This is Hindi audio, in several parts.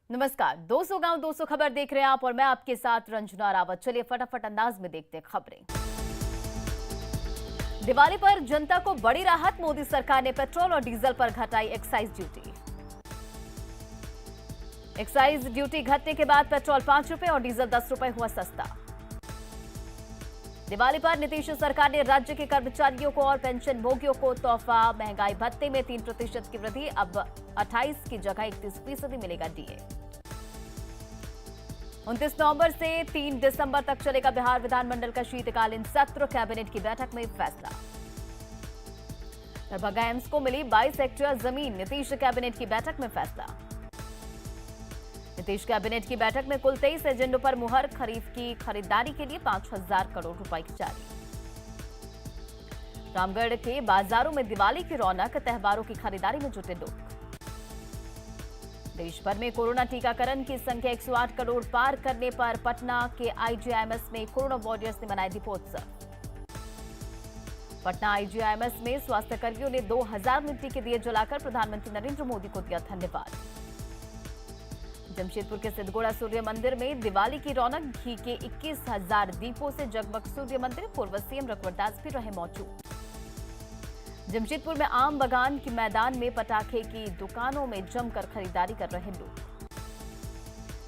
नमस्कार, 200 गांव 200 खबर देख रहे हैं आप और मैं आपके साथ रंजना रावत। चलिए फटाफट अंदाज में देखते हैं खबरें। दिवाली पर जनता को बड़ी राहत, मोदी सरकार ने पेट्रोल और डीजल पर घटाई एक्साइज ड्यूटी। एक्साइज ड्यूटी घटने के बाद पेट्रोल 5 रुपए और डीजल 10 रुपए हुआ सस्ता। दिवाली पर नीतीश सरकार ने राज्य के कर्मचारियों को और पेंशन भोगियों को तोहफा। महंगाई भत्ते में 3% की वृद्धि, अब 28 की जगह 31% मिलेगा डीए। 29 नवंबर से 3 दिसंबर तक चलेगा बिहार विधानमंडल का शीतकालीन सत्र, कैबिनेट की बैठक में फैसला। दरभंगा एम्स को मिली 22 हेक्टेयर जमीन, नीतीश कैबिनेट की बैठक में फैसला। नीतीश कैबिनेट की बैठक में कुल 23 एजेंडों पर मुहर, खरीफ की खरीदारी के लिए 5,000 करोड़ रुपए की जारी। रामगढ़ के बाजारों में दिवाली की रौनक, त्योहारों की खरीदारी में जुटे लोग। देश भर में कोरोना टीकाकरण की संख्या 108 करोड़ पार करने पर पटना के आईजीआईएमएस में कोरोना वॉरियर्स ने मनाया दीपोत्सव। पटना आईजीआईएमएस में स्वास्थ्य कर्मियों ने 2000 मिट्टी के दिए जलाकर प्रधानमंत्री नरेंद्र मोदी को दिया धन्यवाद। जमशेदपुर के सिद्धगोड़ा सूर्य मंदिर में दिवाली की रौनक, घी के 21,000 दीपों से जगमग सूर्य मंदिर, पूर्व सीएम रघुवर दास भी रहे मौजूद। जमशेदपुर में आम बगान के मैदान में पटाखे की दुकानों में जमकर खरीदारी कर रहे लोग।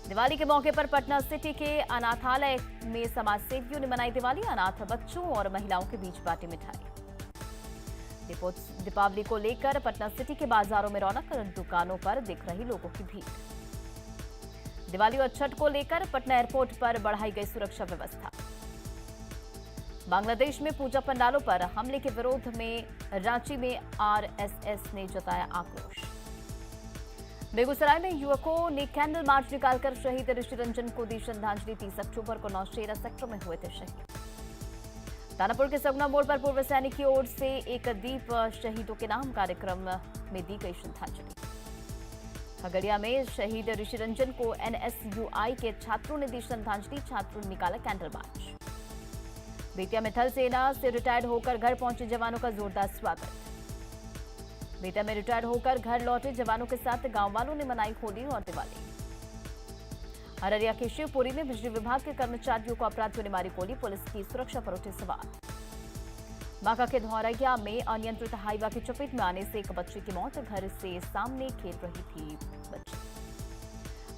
दिवाली के मौके पर पटना सिटी के अनाथालय में समाजसेवियों ने मनाई दिवाली, अनाथ बच्चों और महिलाओं के बीच बांटी मिठाई। दीपावली को लेकर पटना सिटी के बाजारों में रौनक, दुकानों पर दिख रही लोगों की भीड़। दिवाली और छठ को लेकर पटना एयरपोर्ट पर बढ़ाई गई सुरक्षा व्यवस्था। बांग्लादेश में पूजा पंडालों पर हमले के विरोध में रांची में आरएसएस ने जताया आक्रोश। बेगूसराय में युवकों ने कैंडल मार्च निकालकर शहीद ऋषि रंजन को दी श्रद्धांजलि। 30 अक्टूबर को नौशेरा सेक्टर में हुए थे शहीद। दानापुर के सगुना मोड़ पर पूर्व सैनिक की ओर से एक दीप शहीदों के नाम कार्यक्रम में दी गई श्रद्धांजलि। खगड़िया में शहीद ऋषि रंजन को एनएसयूआई के छात्रों ने दी श्रद्धांजलि, छात्रों ने निकाला कैंडल मार्च। बेतिया में थल सेना से रिटायर्ड होकर घर पहुंचे जवानों का जोरदार स्वागत। बेतिया में रिटायर्ड होकर घर लौटे जवानों के साथ गांव वालों ने मनाई होली और दिवाली। अररिया के शिवपुरी में बिजली विभाग के कर्मचारियों को अपराधियों ने मारी गोली, पुलिस की सुरक्षा पर उठे सवाल। बांका के धौरैया में अनियंत्रित हाईवा की चपेट में आने से एक बच्चे की मौत, घर से सामने खेल रही थी बच्ची।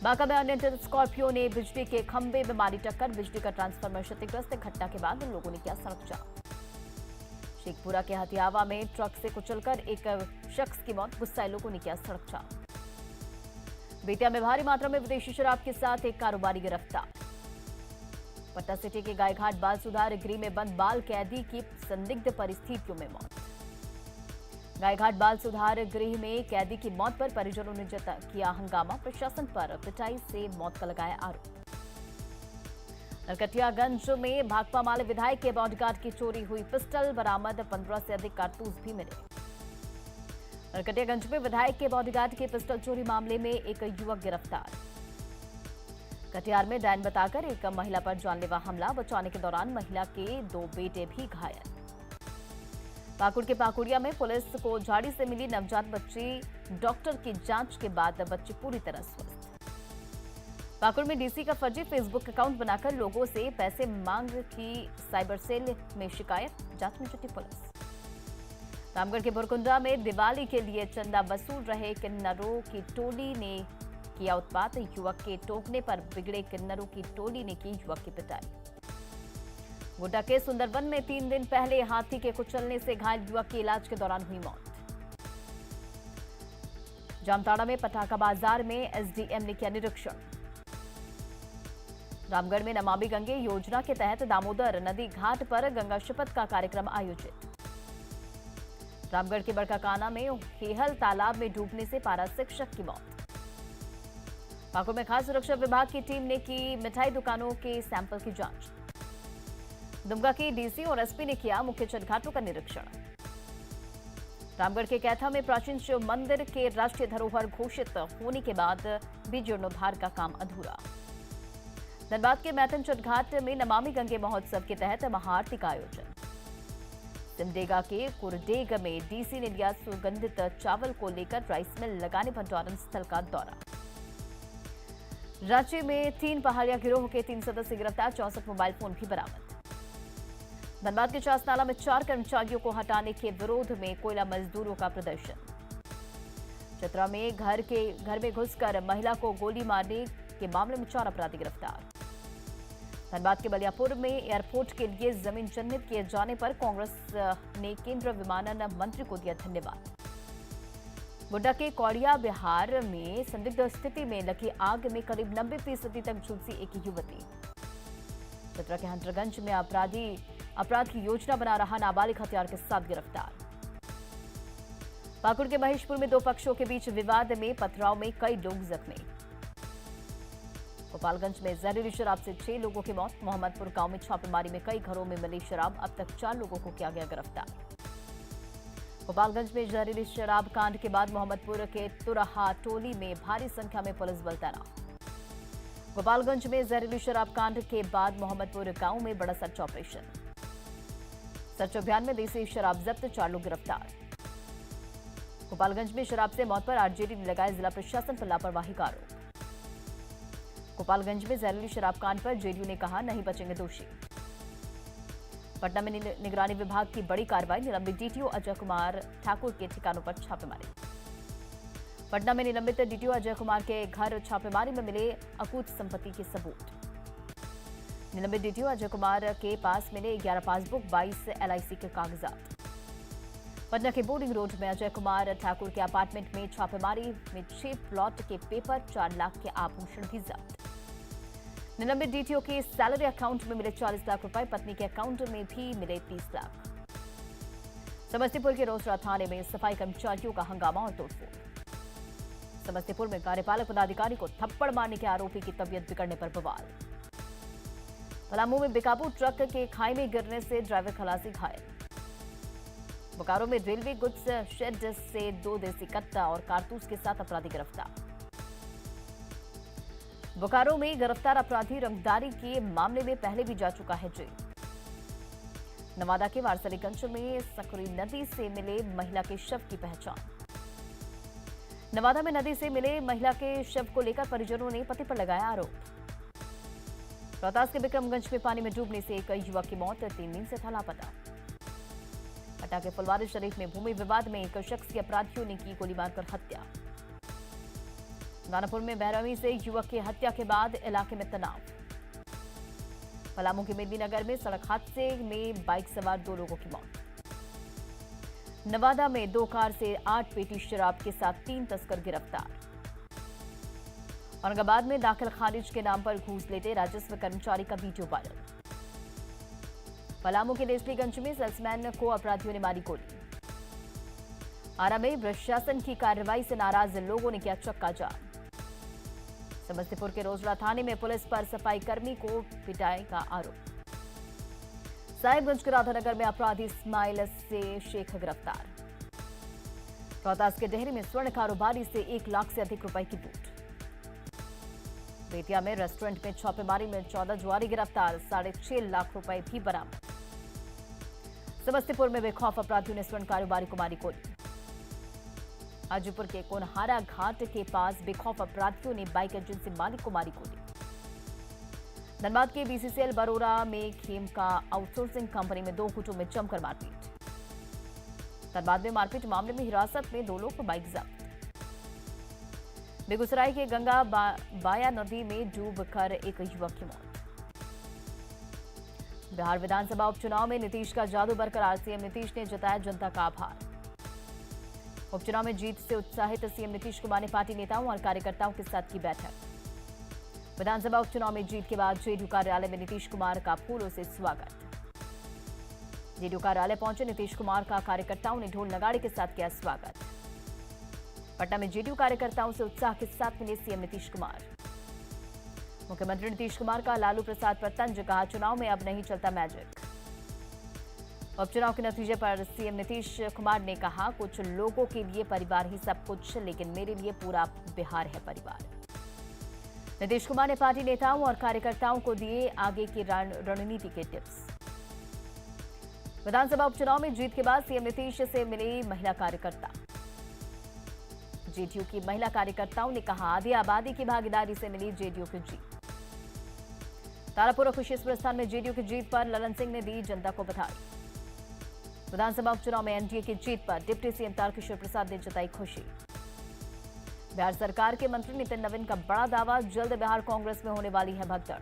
बांका में अनियंत्रित स्कॉर्पियो ने बिजली के खंभे में मारी टक्कर, बिजली का ट्रांसफार्मर क्षतिग्रस्त। घटना के बाद लोगों ने किया सड़क जाम। शेखपुरा के हथियावा में ट्रक से कुचलकर एक शख्स की मौत, गुस्साए लोगों ने किया सड़क जाम। बेतिया में भारी मात्रा में विदेशी शराब के साथ एक कारोबारी गिरफ्तार। पटना सिटी के गायघाट बाल सुधार गृह में बंद बाल कैदी की संदिग्ध परिस्थितियों में मौत। गायघाट बाल सुधार गृह में कैदी की मौत पर परिजनों ने किया हंगामा, प्रशासन पर पिटाई से मौत का लगाया आरोप। नरकटियागंज में भाकपा माले विधायक के बॉडीगार्ड की चोरी हुई पिस्टल बरामद, 15 से अधिक कारतूस भी मिले। नरकटियागंज में विधायक के बॉडीगार्ड की पिस्टल चोरी मामले में एक युवक गिरफ्तार। कटिहार में डायन बताकर एक महिला पर जानलेवा हमला, बचाने के दौरान महिला के 2 बेटे भी घायल। पाकुड़ के पाकुड़िया में पुलिस को झाड़ी से मिली नवजात बच्ची, डॉक्टर की जांच के बाद बच्ची पूरी तरह स्वस्थ। पाकुड़ में डीसी का फर्जी फेसबुक अकाउंट बनाकर लोगों से पैसे मांग की साइबर सेल में शिकायत, जांच में जुटी पुलिस। रामगढ़ के बुरकुंडा में दिवाली के लिए चंदा वसूल रहे किन्नरों की टोली ने किया उत्पात, युवक के टोकने पर बिगड़े किन्नरों की टोली ने की युवक की पिटाई। गोड्डा के सुंदरवन में 3 दिन पहले हाथी के कुचलने से घायल युवक की इलाज के दौरान हुई मौत। जामताड़ा में पटाखा बाजार में एसडीएम ने किया निरीक्षण। रामगढ़ में नमामि गंगे योजना के तहत दामोदर नदी घाट पर गंगा शपथ का कार्यक्रम आयोजित। रामगढ़ के बड़काकाना में हेहल तालाब में डूबने से पारा शिक्षक की मौत। पाकुड़ में खास सुरक्षा विभाग की टीम ने की मिठाई दुकानों के सैंपल की जांच। दुमका की डीसी और एसपी ने किया मुख्य छठ घाटों का निरीक्षण। रामगढ़ के कैथा में प्राचीन शिव मंदिर के राष्ट्रीय धरोहर घोषित होने के बाद भी जीर्णोद्धार का काम अधूरा। धनबाद के मैथन छठ घाट में नमामि गंगे महोत्सव के तहत महाआरती का आयोजन। सिमडेगा के कुरडेग में डीसी ने लिया सुगंधित चावल को लेकर राइस मिल लगाने भंडारण स्थल का दौरा। रांची में 3 पहाड़िया गिरोह के 3 सदस्य गिरफ्तार, 64 मोबाइल फोन भी बरामद। धनबाद के चासनाला में 4 कर्मचारियों को हटाने के विरोध में कोयला मजदूरों का प्रदर्शन। चतरा में घर में घुसकर महिला को गोली मारने के मामले में 4 अपराधी गिरफ्तार। धनबाद के बलियापुर में एयरपोर्ट के लिए जमीन चिन्हित किए जाने पर कांग्रेस ने केंद्रीय विमानन मंत्री को दिया धन्यवाद। गोड्डा के कौड़िया बिहार में संदिग्ध स्थिति में लगी आग में करीब 90% तक झुलसी एक युवती। चतरा के हंटरगंज में अपराध की योजना बना रहा नाबालिग हथियार के साथ गिरफ्तार। पाकुड़ के महेशपुर में 2 पक्षों के बीच विवाद में पथराव में कई लोग जख्मी। गोपालगंज में जहरीली शराब से 6 लोगों की मौत। मोहम्मदपुर गांव में छापेमारी में कई घरों में मिली शराब, अब तक 4 लोगों को किया गया गिरफ्तार। गोपालगंज में जहरीली शराब कांड के बाद मोहम्मदपुर के तुरहा टोली में भारी संख्या में पुलिस बल तैनात। गोपालगंज में जहरीली शराब कांड के बाद मोहम्मदपुर गांव में बड़ा सर्च ऑपरेशन। सर्च अभियान में देसी शराब जब्त, 4 लोग गिरफ्तार। गोपालगंज में शराब से मौत पर आरजेडी ने लगाया जिला प्रशासन पर लापरवाही का आरोप। गोपालगंज में जहरीली शराब कांड पर जेडीयू ने कहा नहीं बचेंगे दोषी। पटना में निगरानी विभाग की बड़ी कार्रवाई, निलंबित डीटीओ अजय कुमार ठाकुर के ठिकानों पर छापेमारी। पटना में निलंबित डीटीओ अजय कुमार के घर छापेमारी में मिले अकूत संपत्ति के सबूत। निलंबित डीटीओ अजय कुमार के पास मिले 11 पासबुक, 22 एलआईसी के कागजात। पटना के बोर्डिंग रोड में अजय कुमार ठाकुर के अपार्टमेंट में छापेमारी में 6 प्लॉट के पेपर, 4 लाख के आभूषण भी जब्त। निलंबित डीटीओ के सैलरी अकाउंट में मिले 40 लाख रुपए, पत्नी के अकाउंट में भी मिले 30 लाख। समस्तीपुर के रोसड़ा थाने में सफाई कर्मचारियों का हंगामा और तोड़फोड़। समस्तीपुर में कार्यपालक पदाधिकारी को थप्पड़ मारने के आरोपी की तबीयत बिगड़ने पर बवाल। पलामू में बेकाबू ट्रक के खाई में गिरने से ड्राइवर खलासी घायल। बोकारो में रेलवे गुड्स शेड से 2 देसी कट्टा और कारतूस के साथ अपराधी गिरफ्तार। बोकारो में गिरफ्तार अपराधी रंगदारी के मामले में पहले भी जा चुका है जेल। नवादा के वारसलीगंज में सकरी नदी से मिले महिला के शव की पहचान। नवादा में नदी से मिले महिला के शव को लेकर परिजनों ने पति पर लगाया आरोप। रोहतास के विक्रमगंज में पानी में डूबने से एक युवक की मौत, 3 दिन से था लापता। पटना के फुलवारी शरीफ में भूमि विवाद में एक शख्स की अपराधियों ने की गोली मारकर हत्या। दानापुर में बहरमी से युवक की हत्या के बाद इलाके में तनाव। पलामू के मेदिनीनगर में सड़क हादसे में बाइक सवार 2 लोगों की मौत। नवादा में 2 कार से 8 पेटी शराब के साथ 3 तस्कर गिरफ्तार। औरंगाबाद में दाखिल खारिज के नाम पर घूस लेते राजस्व कर्मचारी का वीडियो वायरल। पलामू के नेस्लीगंज में सेल्समैन को अपराधियों ने मारी गोली। आरा में प्रशासन की कार्रवाई से नाराज लोगों ने किया चक्का जाम। समस्तीपुर के रोसड़ा थाने में पुलिस पर सफाई कर्मी को पिटाई का आरोप। साहिबगंज के राधानगर में अपराधी इस्माइल से शेख गिरफ्तार। रोहतास के डेहरी में स्वर्ण कारोबारी से 1 लाख से अधिक रुपए की लूट। बेतिया में रेस्टोरेंट में छापेमारी में 14 जुआरी गिरफ्तार, 6.5 लाख रुपए भी बरामद। समस्तीपुर में बेखौफ अपराधियों ने स्वर्ण कारोबारी को मारी गोली। हाजीपुर के कोनहारा घाट के पास बेखौफ अपराधियों ने बाइक एजेंसी मालिक को मारी गोली। धनबाद के बीसीसीएल बरोरा में खेम का आउटसोर्सिंग कंपनी में 2 गुटों में जमकर मारपीट। धनबाद में मारपीट मामले में हिरासत में 2 लोग, बाइक जब्त। बेगूसराय के गंगा बाया नदी में डूबकर एक युवक की मौत। बिहार विधानसभा उपचुनाव में नीतीश का जादू बरकरार, सीएम नीतीश ने जताया जनता का आभार। उपचुनाव में जीत से उत्साहित सीएम नीतीश कुमार ने पार्टी नेताओं और कार्यकर्ताओं के साथ की बैठक। विधानसभा उपचुनाव में जीत के बाद जेडीयू कार्यालय में नीतीश कुमार का फूलों से स्वागत। जेडीयू कार्यालय पहुंचे नीतीश कुमार का कार्यकर्ताओं ने ढोल नगाड़े के साथ किया स्वागत। पटना में जेडीयू कार्यकर्ताओं से उत्साह के साथ मिले सीएम नीतीश कुमार। मुख्यमंत्री नीतीश कुमार का लालू प्रसाद पर तंज, कहा चुनाव में अब नहीं चलता मैजिक। उपचुनाव के नतीजे पर सीएम नीतीश कुमार ने कहा कुछ लोगों के लिए परिवार ही सब कुछ, लेकिन मेरे लिए पूरा बिहार है परिवार। नीतीश कुमार ने पार्टी नेताओं और कार्यकर्ताओं को दिए आगे की रणनीति के टिप्स। विधानसभा उपचुनाव में जीत के बाद सीएम नीतीश से मिली महिला कार्यकर्ता। जेडीयू की महिला कार्यकर्ताओं ने कहा, आधी आबादी की भागीदारी से मिली जेडीयू की जीत। तारापुर और खुशीसपुर स्थान में जेडीयू की जीत पर ललन सिंह ने दी जनता को बधाई। विधानसभा उपचुनाव में एनडीए की जीत पर डिप्टी सीएम तारकिशोर प्रसाद ने जताई खुशी। बिहार सरकार के मंत्री नितिन नवीन का बड़ा दावा, जल्द बिहार कांग्रेस में होने वाली है भगदड़।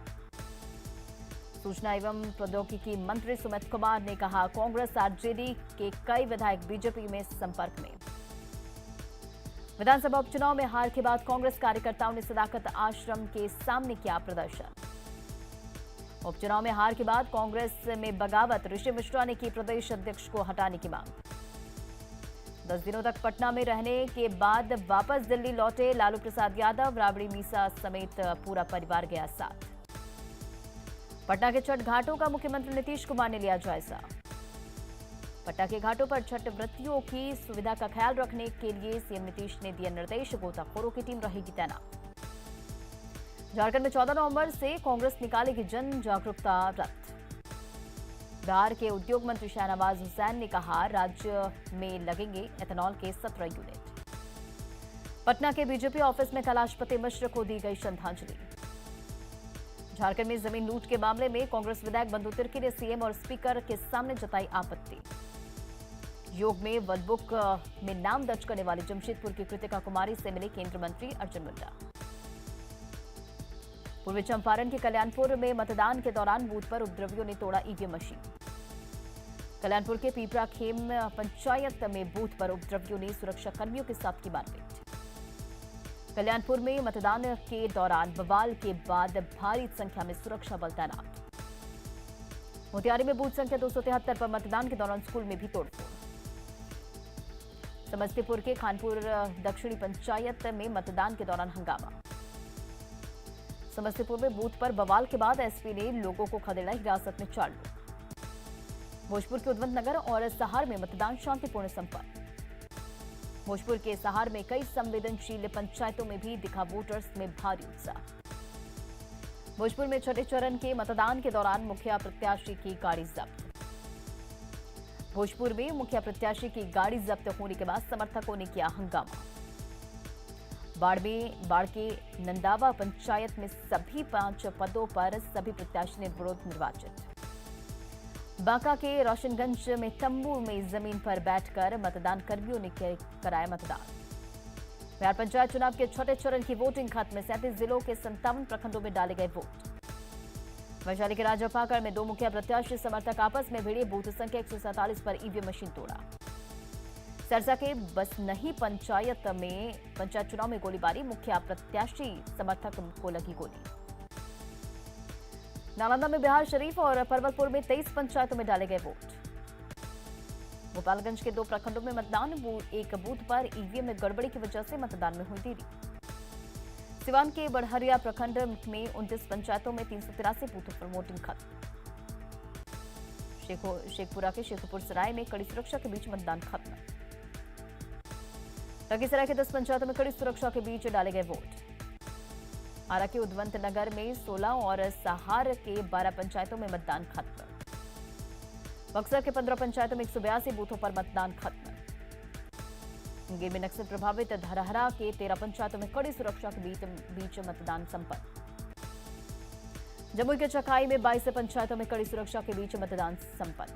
सूचना एवं प्रौद्योगिकी मंत्री सुमित कुमार ने कहा, कांग्रेस आरजेडी के कई विधायक बीजेपी में संपर्क में। विधानसभा उपचुनाव में हार के बाद कांग्रेस कार्यकर्ताओं ने सदाकत आश्रम के सामने किया प्रदर्शन। उपचुनाव में हार के बाद कांग्रेस में बगावत, ऋषि मिश्रा ने की प्रदेश अध्यक्ष को हटाने की मांग। 10 दिनों तक पटना में रहने के बाद वापस दिल्ली लौटे लालू प्रसाद यादव, राबड़ी मीसा समेत पूरा परिवार गया साथ। पटना के छठ घाटों का मुख्यमंत्री नीतीश कुमार ने लिया जायजा। पटना के घाटों पर छठ व्रतियों की सुविधा का ख्याल रखने के लिए सीएम नीतीश ने दिया निर्देश, गोताखोरों की टीम रहेगी तैनात। झारखंड में 14 नवंबर से कांग्रेस निकालेगी जन जागरूकता रथ। बिहार के उद्योग मंत्री शाहनवाज हुसैन ने कहा, राज्य में लगेंगे एथेनॉल के 17 यूनिट। पटना के बीजेपी ऑफिस में कैलाश पति मिश्र को दी गई श्रद्धांजलि। झारखंड में जमीन लूट के मामले में कांग्रेस विधायक बंधु तिर्की ने सीएम और स्पीकर के सामने जताई आपत्ति। योग में वर्ल्ड बुक में नाम दर्ज करने वाली जमशेदपुर की कृतिका कुमारी से मिले केंद्रीय मंत्री अर्जुन मुंडा। पूर्वी चंपारण के कल्याणपुर में मतदान के दौरान बूथ पर उपद्रवियों ने तोड़ा ईवीएम मशीन। कल्याणपुर के पीपरा खेम पंचायत में बूथ पर उपद्रवियों ने सुरक्षा कर्मियों के साथ की मारपीट। कल्याणपुर में मतदान के दौरान बवाल के बाद भारी संख्या में सुरक्षा बल तैनात। मोतिहारी में बूथ संख्या 273 पर मतदान के दौरान स्कूल में भी तोड़फोड़। समस्तीपुर के खानपुर दक्षिणी पंचायत में मतदान के दौरान हंगामा। समस्तीपुर में बूथ पर बवाल के बाद एसपी ने लोगों को खदेड़ा, हिरासत में 4 लोग। भोजपुर के उद्वंत नगर और सहार में मतदान शांतिपूर्ण संपन्न। भोजपुर के सहार में कई संवेदनशील पंचायतों में भी दिखा वोटर्स में भारी उत्साह। भोजपुर में छठे चरण के मतदान के दौरान मुखिया प्रत्याशी की गाड़ी जब्त। भोजपुर में मुखिया प्रत्याशी की गाड़ी जब्त होने के बाद समर्थकों ने किया हंगामा। बाड़ के नंदावा पंचायत में सभी 5 पदों पर सभी प्रत्याशी निर्विरोध निर्वाचित। बांका के रोशनगंज में तंबू में जमीन पर बैठकर मतदान कर्मियों ने कराया मतदान। बिहार पंचायत चुनाव के छठे चरण की वोटिंग खत्म। 37 जिलों के 57 प्रखंडों में डाले गए वोट। वैशाली के राजापाकड़ में 2 मुखिया प्रत्याशी समर्थक आपस में भिड़े, बूथ संख्या 147 पर ईवीएम मशीन तोड़ा। सरसा के बसनही पंचायत चुनाव में गोलीबारी, मुखिया प्रत्याशी समर्थक को लगी गोली। नालंदा में बिहार शरीफ और पर्वतपुर में 23 पंचायतों में डाले गए वोट। गोपालगंज के 2 प्रखंडों में मतदान, एक बूथ पर ईवीएम में गड़बड़ी की वजह से मतदान में हुई देरी। सिवान के बड़हरिया प्रखंड में 29 पंचायतों में 383 बूथों पर वोटिंग खत्म। शेखपुरा के शेखपुर सराय में कड़ी सुरक्षा के बीच मतदान खत्म। लखीसराय के 10 पंचायतों में कड़ी सुरक्षा के बीच डाले गए वोट। आरा के उद्वंत नगर में 16 और सहार के 12 पंचायतों में मतदान खत्म। बक्सर के 15 पंचायतों में 182 बूथों पर मतदान खत्म। मुंगेर में नक्सल प्रभावित धरहरा के 13 पंचायतों में कड़ी सुरक्षा के बीच मतदान संपन्न। जमुई के चकाई में 22 पंचायतों में कड़ी सुरक्षा के बीच मतदान संपन्न।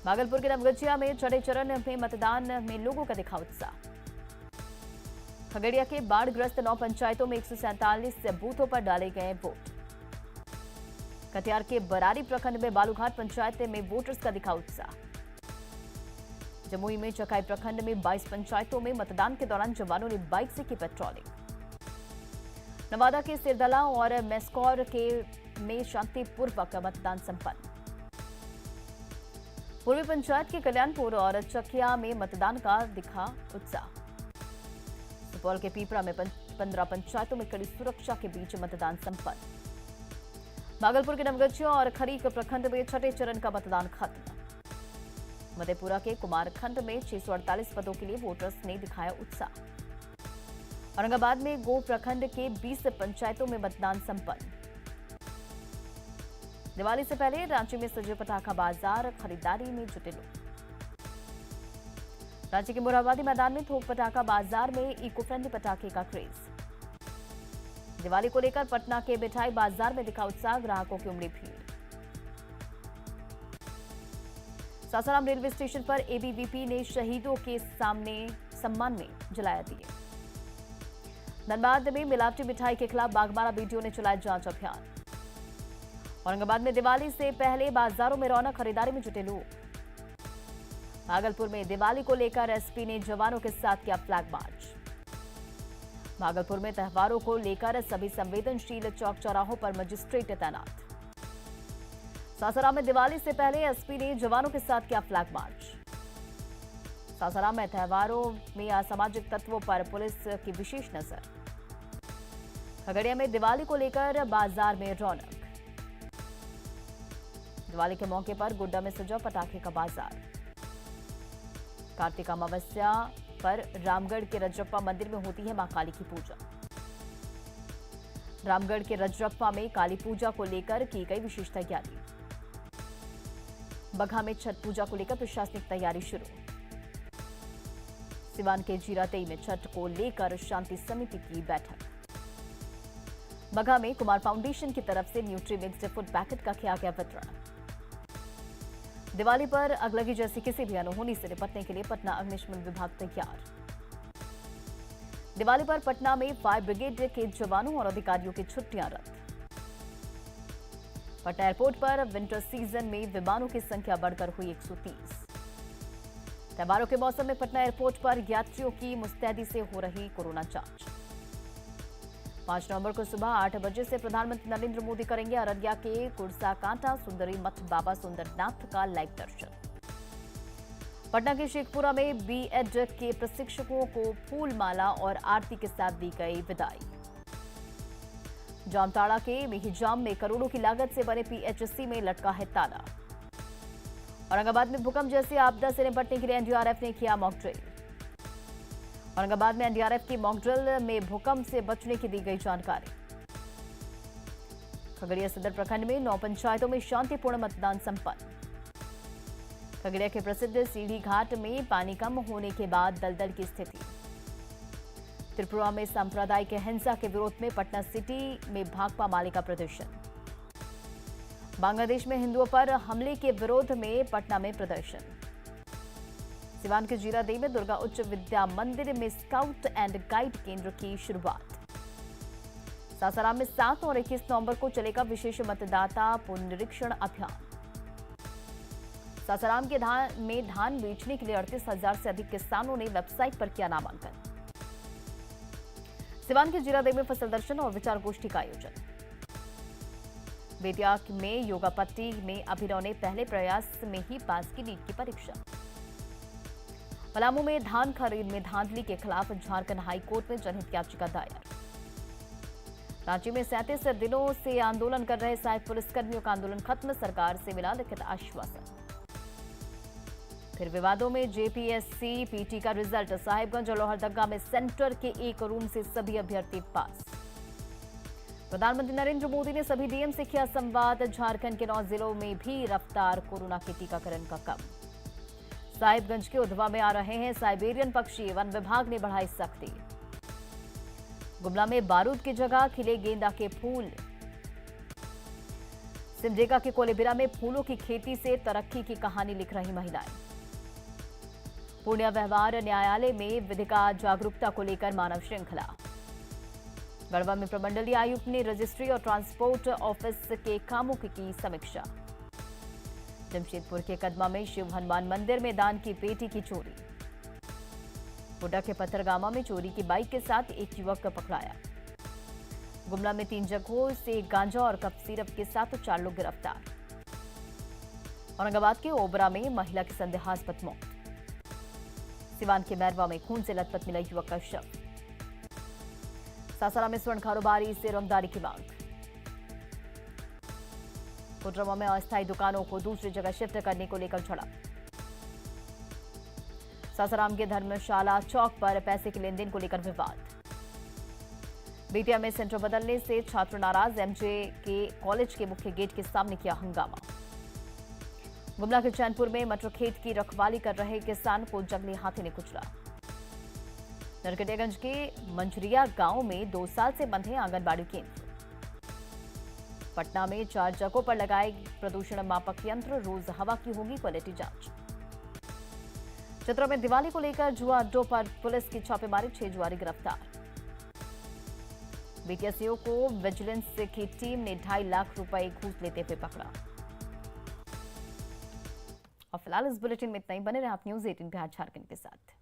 भागलपुर के नवगछिया में छठे चरण में मतदान में लोगों का दिखा उत्साह। खगड़िया के बाढ़ग्रस्त 9 पंचायतों में 147 बूथों पर डाले गए वोट। कटिहार के बरारी प्रखंड में बालूघाट पंचायत में वोटर्स का दिखा उत्साह। जमुई में चकाई प्रखंड में 22 पंचायतों में मतदान के दौरान जवानों ने बाइक से की पेट्रोलिंग। नवादा के सिरदला और मेस्कौर में शांतिपूर्वक मतदान संपन्न। पूर्वी पंचायत के कल्याणपुर और चकिया में मतदान का दिखा उत्साह। सुपौल के पीपरा में 15 पंचायतों में कड़ी सुरक्षा के बीच मतदान संपन्न। भागलपुर के नवगछिया और खरीक प्रखंड में छठे चरण का मतदान खत्म। मधेपुरा के कुमारखंड में 648 पदों के लिए वोटर्स ने दिखाया उत्साह। औरंगाबाद में गो प्रखंड के 20 पंचायतों में मतदान संपन्न। दिवाली से पहले रांची में सजे पटाखा बाजार, खरीदारी में जुटे लोग। रांची के मोरहाबादी मैदान में थोक पटाखा बाजार में इको फ्रेंडली पटाखे का क्रेज। दिवाली को लेकर पटना के मिठाई बाजार में दिखा उत्साह, ग्राहकों की उमड़ी भीड़। सासाराम रेलवे स्टेशन पर एबीवीपी ने शहीदों के सामने सम्मान में जलाया दिए। धनबाद में मिलावटी मिठाई के खिलाफ बागमारा बीडीओ ने चलाया जांच अभियान। औरंगाबाद में दिवाली से पहले बाजारों में रौनक, खरीदारी में जुटे लोग। भागलपुर में दिवाली को लेकर एसपी ने जवानों के साथ किया फ्लैग मार्च। भागलपुर में त्योहारों को लेकर सभी संवेदनशील चौक चौराहों पर मजिस्ट्रेट तैनात। सासाराम में दिवाली से पहले एसपी ने जवानों के साथ किया फ्लैग मार्च। सासाराम में त्योहारों में असामाजिक तत्वों पर पुलिस की विशेष नजर। खगड़िया में दिवाली को लेकर बाजार में रौनक। दिवाली के मौके पर गोड्डा में सजा पटाखे का बाजार। कार्तिक अमावस्या पर रामगढ़ के रजरप्पा मंदिर में होती है मां काली की पूजा। रामगढ़ के रजरप्पा में काली पूजा को लेकर की गई विशेष तैयारी। बगहा में छठ पूजा को लेकर प्रशासनिक तैयारी शुरू। सिवान के जीरातेई में छठ को लेकर शांति समिति की बैठक। बगहा में कुमार फाउंडेशन की तरफ से न्यूट्री मिक्स्ड फूड पैकेट का किया गया वितरण। दिवाली पर अगलगी जैसी किसी भी अनहोनी से निपटने के लिए पटना अग्निशमन विभाग तैयार। दिवाली पर पटना में फायर ब्रिगेड के जवानों और अधिकारियों की छुट्टियां रद्द। पटना एयरपोर्ट पर विंटर सीजन में विमानों की संख्या बढ़कर हुई 130। त्योहारों के मौसम में पटना एयरपोर्ट पर यात्रियों की मुस्तैदी से हो रही कोरोना जांच। 5 नवंबर को सुबह 8 बजे से प्रधानमंत्री नरेंद्र मोदी करेंगे अररिया के कुर्सा कांटा सुंदरी मठ बाबा सुंदरनाथ का लाइव दर्शन। पटना के शेखपुरा में बीएड के प्रशिक्षकों को फूल माला और आरती के साथ दी गई विदाई। जामताड़ा के मेहिजाम में करोड़ों की लागत से बने पीएचसी में लटका है ताला। औरंगाबाद में भूकंप जैसी आपदा से निपटने के लिए एनडीआरएफ ने किया मॉक ड्रिल। औरंगाबाद में एनडीआरएफ की मॉक ड्रिल में भूकंप से बचने की दी गई जानकारी। खगड़िया सदर प्रखंड में 9 पंचायतों में शांतिपूर्ण मतदान संपन्न। खगड़िया के प्रसिद्ध सीढ़ी घाट में पानी कम होने के बाद दलदल की स्थिति। त्रिपुरा में सांप्रदायिक हिंसा के विरोध में पटना सिटी में भाकपा माले का प्रदर्शन। बांग्लादेश में हिंदुओं पर हमले के विरोध में पटना में प्रदर्शन। सिवान के जीरादेई में दुर्गा उच्च विद्या मंदिर में स्काउट एंड गाइड केंद्र की शुरुआत। सासाराम में 7 और 21 नवंबर को चलेगा विशेष मतदाता पुनरीक्षण अभियान। सासाराम के धान बेचने के लिए 38,000 से अधिक किसानों ने वेबसाइट पर किया नामांकन। सिवान के जीरादेई में फसल दर्शन और विचार गोष्ठी का आयोजन। बेतिया में योगा पट्टी में अभिनव ने पहले प्रयास में ही पास की नीट की परीक्षा। पलामू में धान खरीद में धांधली के खिलाफ झारखंड हाईकोर्ट में जनहित याचिका दायर। रांची में 37 दिनों से आंदोलन कर रहे सहायक पुलिसकर्मियों का आंदोलन खत्म, सरकार से मिला लिखित आश्वासन। फिर विवादों में जेपीएससी पीटी का रिजल्ट, साहिबगंज और लोहरदगा में सेंटर के एक रूम से सभी अभ्यर्थी पास। प्रधानमंत्री नरेंद्र मोदी ने सभी डीएम से किया संवाद, झारखंड के 9 जिलों में भी रफ्तार कोरोना के टीकाकरण का कम। साहिबगंज के उधवा में आ रहे हैं साइबेरियन पक्षी, वन विभाग ने बढ़ाई सख्ती। गुमला में बारूद की जगह खिले गेंदा के फूल। सिमडेगा के कोलेबिरा में फूलों की खेती से तरक्की की कहानी लिख रही महिलाएं। पूर्णिया व्यवहार न्यायालय में विधिका जागरूकता को लेकर मानव श्रृंखला। गढ़वा में प्रमंडलीय आयुक्त ने रजिस्ट्री और ट्रांसपोर्ट ऑफिस के कामों की समीक्षा। जमशेदपुर के कदमा में शिव हनुमान मंदिर में दान की पेटी की चोरी। गोड्डा के पत्थरगामा में चोरी की बाइक के साथ एक युवक पकड़ाया। गुमला में 3 जगहों से गांजा और कफ सिरप के साथ 4 लोग गिरफ्तार। औरंगाबाद के ओबरा में महिला की संदेहास्पद मौत। सिवान के मैरवा में खून से लथपथ मिला युवक का शव। सासाराम में स्वर्ण कारोबारी से रंगदारी की मांग। कोडरमा में अस्थायी दुकानों को दूसरी जगह शिफ्ट करने को लेकर झड़प। सासाराम के धर्मशाला चौक पर पैसे के लेनदेन को लेकर विवाद। बेतिया में सेंटर बदलने से छात्र नाराज, एमजे के कॉलेज के मुख्य गेट के सामने किया हंगामा। गुमला के चैनपुर में मटर खेत की रखवाली कर रहे किसान को जंगली हाथी ने कुचला। नरकटियागंज के मंझरिया गांव में 2 साल से बंद है आंगनबाड़ी केंद्र। पटना में 4 जगहों पर लगाए प्रदूषण मापक यंत्र, रोज हवा की होगी क्वालिटी जांच। चतरा में दिवाली को लेकर जुआ अड्डों पर पुलिस की छापेमारी, 6 जुआरी गिरफ्तार। बीटीएसईओ को विजिलेंस की टीम ने 2.5 लाख रुपए घूस लेते हुए पकड़ा। और फिलहाल इस बुलेटिन में इतना ही। बने रहे आप न्यूज़ 18 बिहार झारखंड के साथ।